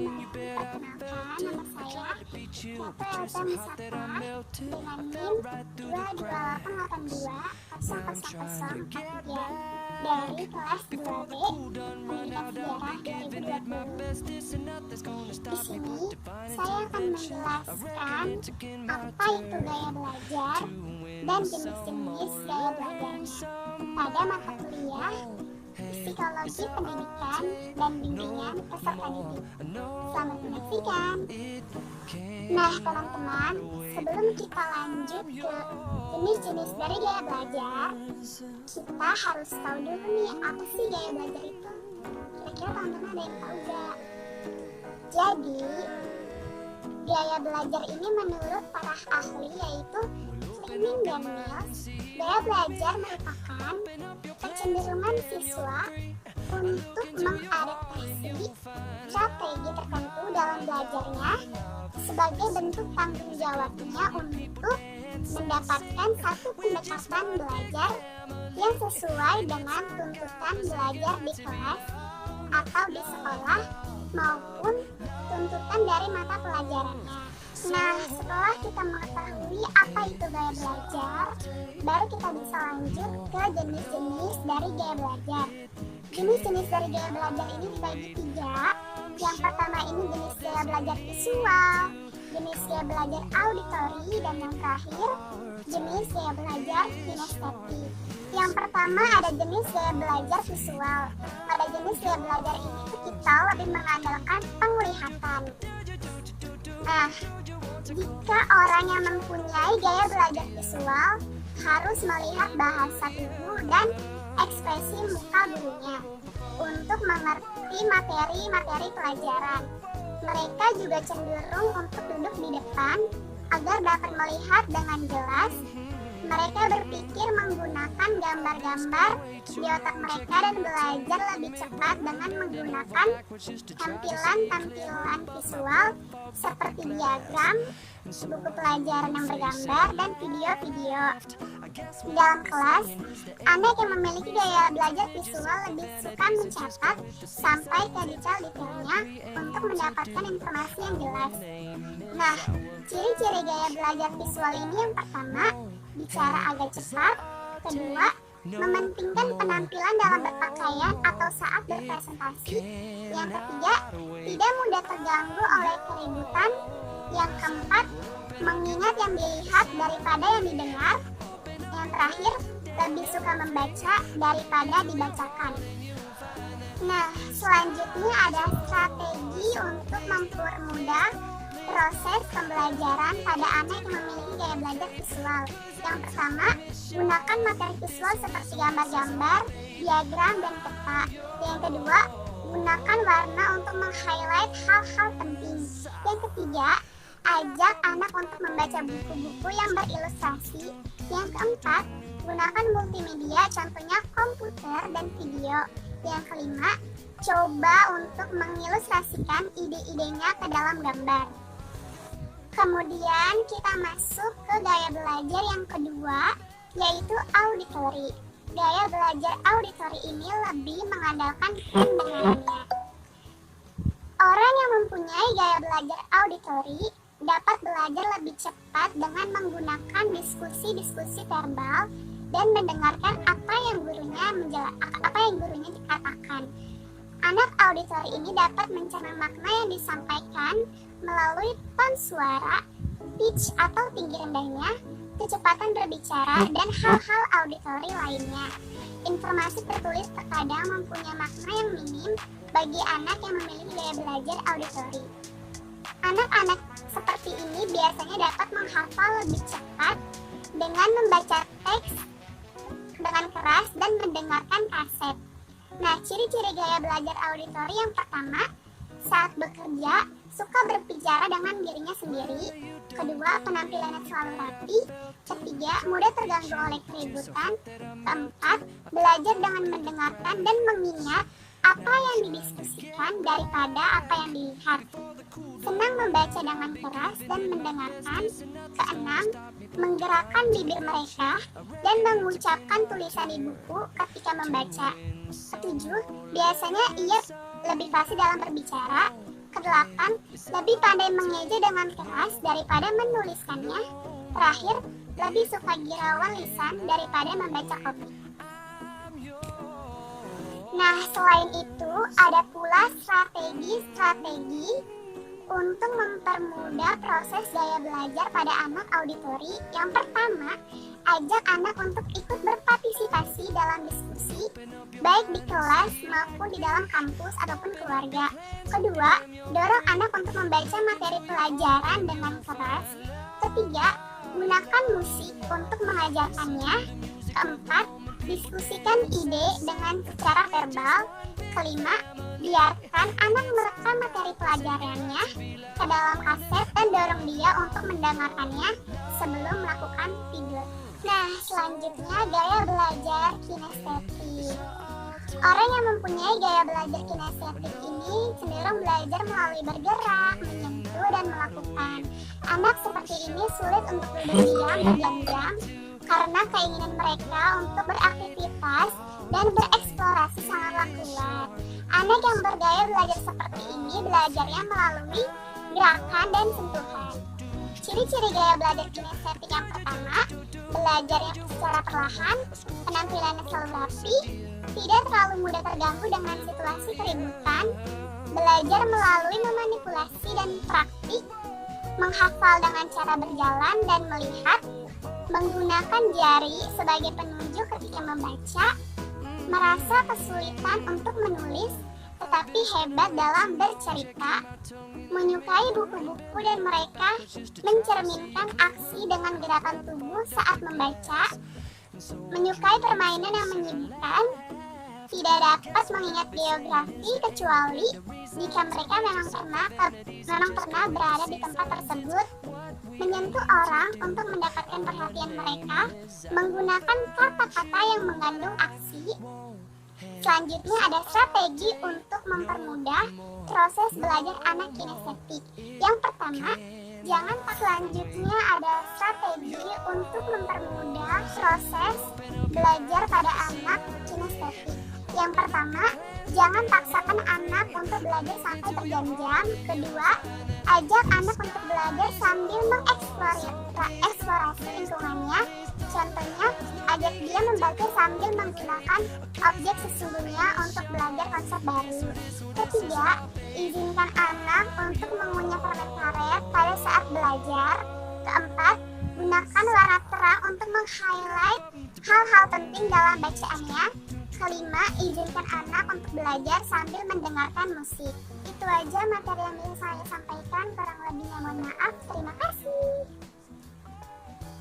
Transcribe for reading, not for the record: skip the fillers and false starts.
Perkenalkan, nama saya Ratu Elza Musaka dengan NIM 228820003 dari kelas 2B Pendidikan Sejarah 2020. Di sini saya akan menjelaskan apa itu gaya belajar dan jenis-jenis gaya belajarnya pada mata kuliah Psikologi Pendidikan dan Bimbingan Peserta Didik. Selamat menyaksikan. Nah teman-teman, sebelum kita lanjut ke jenis-jenis dari gaya belajar, kita harus tahu dulu nih apa sih gaya belajar itu. Kira-kira teman-teman ada yang tahu gak? Jadi, gaya belajar ini menurut para ahli yaitu Fleming dan Mills, gaya belajar merupakan kecenderungan siswa untuk mengadaptasi strategi tertentu dalam belajarnya sebagai bentuk tanggung jawabnya untuk mendapatkan satu pendekatan belajar yang sesuai dengan tuntutan belajar di kelas atau di sekolah maupun tuntutan dari mata pelajarannya. Nah, setelah kita mengetahui apa itu gaya belajar, baru kita bisa lanjut ke jenis-jenis dari gaya belajar. Jenis-jenis dari gaya belajar ini dibagi 3. Yang pertama ini jenis gaya belajar visual, jenis gaya belajar auditori, dan yang terakhir jenis gaya belajar kinestetik. Yang pertama ada jenis gaya belajar visual. Pada jenis gaya belajar ini kita lebih mengandalkan penglihatan. Nah, jika orang yang mempunyai gaya belajar visual harus melihat bahasa tubuh dan ekspresi muka gurunya untuk mengerti materi-materi pelajaran. Mereka juga cenderung untuk duduk di depan agar dapat melihat dengan jelas. Mereka berpikir menggunakan gambar-gambar di otak mereka dan belajar lebih cepat dengan menggunakan tampilan-tampilan visual seperti diagram, buku pelajaran yang bergambar, dan video-video. Di dalam kelas, anak yang memiliki gaya belajar visual lebih suka mencatat sampai ke detail-detailnya untuk mendapatkan informasi yang jelas. Nah, ciri-ciri gaya belajar visual ini yang pertama, bicara agak cepat. Kedua, mementingkan penampilan dalam berpakaian atau saat berpresentasi. Yang ketiga, tidak mudah terganggu oleh keributan. Yang keempat, mengingat yang dilihat daripada yang didengar. Yang terakhir, lebih suka membaca daripada dibacakan. Nah, selanjutnya ada strategi untuk mempermudah proses pembelajaran pada anak yang memiliki gaya belajar visual. Yang pertama, gunakan materi visual seperti gambar-gambar, diagram, dan peta. Yang kedua, gunakan warna untuk meng-highlight hal-hal penting. Yang ketiga, ajak anak untuk membaca buku-buku yang berilustrasi. Yang keempat, gunakan multimedia, contohnya komputer dan video. Yang kelima, coba untuk mengilustrasikan ide-idenya ke dalam gambar. Kemudian kita masuk ke gaya belajar yang kedua, yaitu auditori. Gaya belajar auditori ini lebih mengandalkan pendengarannya. Orang yang mempunyai gaya belajar auditori dapat belajar lebih cepat dengan menggunakan diskusi-diskusi verbal dan mendengarkan apa yang gurunya dikatakan. Anak auditori ini dapat mencerna makna yang disampaikan melalui ton suara, pitch atau tinggi rendahnya, kecepatan berbicara, dan hal-hal auditori lainnya. Informasi tertulis terkadang mempunyai makna yang minim bagi anak yang memiliki gaya belajar auditori. Anak-anak seperti ini biasanya dapat menghafal lebih cepat dengan membaca teks dengan keras dan mendengarkan kaset. Nah, ciri-ciri gaya belajar auditori yang pertama, saat bekerja, suka berbicara dengan dirinya sendiri. Kedua, penampilannya selalu rapi. Ketiga, mudah terganggu oleh keributan. Keempat, belajar dengan mendengarkan dan mengingat apa yang didiskusikan daripada apa yang dilihat. Senang membaca dengan keras dan mendengarkan. Keenam, menggerakkan bibir mereka dan mengucapkan tulisan di buku ketika membaca. Ketujuh, biasanya ia lebih fasih dalam berbicara. Ke-8, Delapan, lebih pandai mengeja dengan keras daripada menuliskannya. Terakhir, lebih suka gurauan lisan daripada membaca komik. Nah, selain itu, ada pula strategi-strategi untuk mempermudah proses gaya belajar pada anak auditori. Yang pertama, ajak anak untuk ikut berpartisipasi dalam diskusi, baik di kelas maupun di dalam kampus ataupun keluarga. Kedua, dorong anak untuk membaca materi pelajaran dengan keras. Ketiga, gunakan musik untuk mengajarkannya. Keempat, diskusikan ide dengan secara verbal. Kelima, biarkan anak merekam materi pelajarannya ke dalam kaset dan dorong dia untuk mendengarkannya sebelum melakukan tidur. Nah, selanjutnya gaya belajar kinestetik. Orang yang mempunyai gaya belajar kinestetik ini cenderung belajar melalui bergerak, menyentuh, dan melakukan. Anak seperti ini sulit untuk duduk diam berjam-jam karena keinginan mereka untuk beraktivitas dan bereksplorasi sangatlah kuat. Anak yang bergaya belajar seperti ini belajarnya melalui gerakan dan sentuhan. Ciri-ciri gaya belajar kinestetik yang pertama, belajarnya secara perlahan, penampilannya selalu rapi, tidak terlalu mudah terganggu dengan situasi keributan, belajar melalui memanipulasi dan praktik, menghafal dengan cara berjalan dan melihat, menggunakan jari sebagai penunjuk ketika membaca, merasa kesulitan untuk menulis tetapi hebat dalam bercerita, menyukai buku-buku dan mereka mencerminkan aksi dengan gerakan tubuh saat membaca, menyukai permainan yang menyibukkan, tidak dapat mengingat geografi kecuali jika mereka memang pernah berada di tempat tersebut, menyentuh orang untuk mendapatkan perhatian mereka, menggunakan kata-kata yang mengandung aksi. Selanjutnya ada strategi untuk mempermudah proses belajar anak kinestetik. Yang pertama, selanjutnya ada strategi untuk mempermudah proses belajar pada anak kinestetik. Yang pertama, jangan paksakan anak untuk belajar sampai berjam-jam. Kedua, ajak anak untuk belajar sambil mengeksplorasi lingkungannya. Contohnya, ajak dia membaca sambil menggunakan objek sesungguhnya untuk belajar konsep baru. Ketiga, izinkan anak untuk mengunyah karet-karet pada saat belajar. Keempat, gunakan warna terang untuk meng-highlight hal-hal penting dalam bacaannya. Kelima, izinkan anak untuk belajar sambil mendengarkan musik. Itu aja materi yang bisa saya sampaikan.